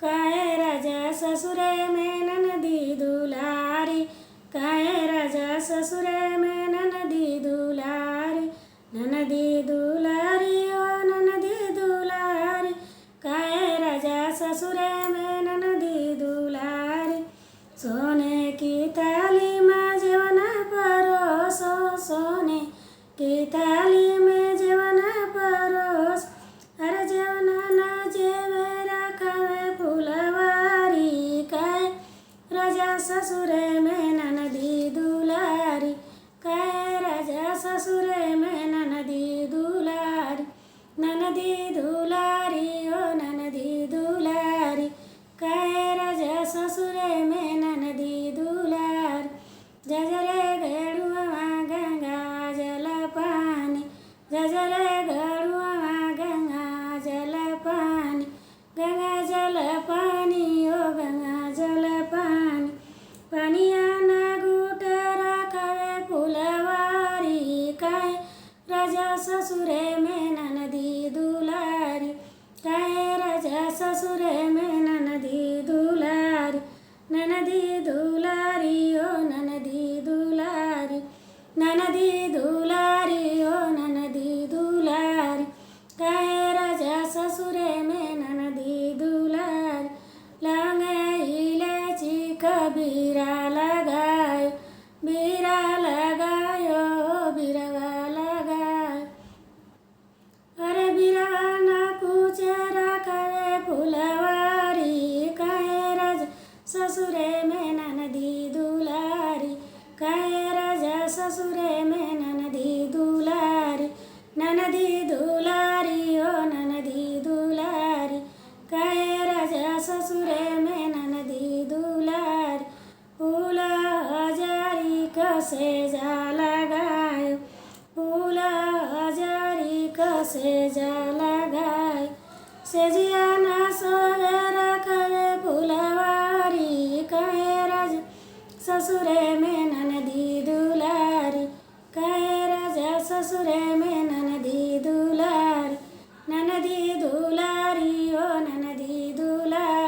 काहे राजा ससुरे में ननदी दुलारी, काहे राजा ससुरे में ननदी दुलारी, ननदी दुलारी ओ ननदी दुलारी, काहे राजा ससुरे में ननदी दुलारी। सोने की थाली में जेवन परोसो, सोने की थाली में जेवन परोस, अरे जेवन न जेवे रखवे फुलवारी, काहे राजा ससुरे में ननदी दुलारी, काहे राजा ससुरे में ननदी दुलारी, ननदी दुलारी ओ ननदी दुलारी, काहे राजा ससुरे में ननदी दुलारी। जजरे गड़ुआ गंगा जल पानी, जजरे गड़ुआ गंगा जल पानी, गंगा जल पानी ओ गंगा जल पानी, पानिया न घूट रखवे फुलवारी, काहे राजा ससुरे में ननदी दुलारी, काहे राजा ससुरे में ननदी दुलारी, ननदी दुलारी ओ ननदी दुलारी, ननदी दुलारी ओ ननदी दुलारी, काहे राजा ससुरे में ननदी दुलारी। लौंग इलायची कबीरा लगायो, बीरा लगायो बीरवा लगायो, अरे बीरवा न कुछ रखवे फुलवारी, काहे राजा ससुरे में ननदी दुलारी, काहे राजा ससुरे में ननदी दुलारी, ननदी दुलारी ओ ननदी दुलारी, काहे राजा ससुरे में ननदी दुलारी। फूल हजारी कसे जा लगायो, फूल हजारी कसे जा लगायो, सेजिया न सोवे रखवे फुलवारी, काहे राजा ससुरे में ननदी दुलारी, काहे राजा ससुरे में ननदी दुलारी, ननदी दुलारी ओ ननदी दुलारी।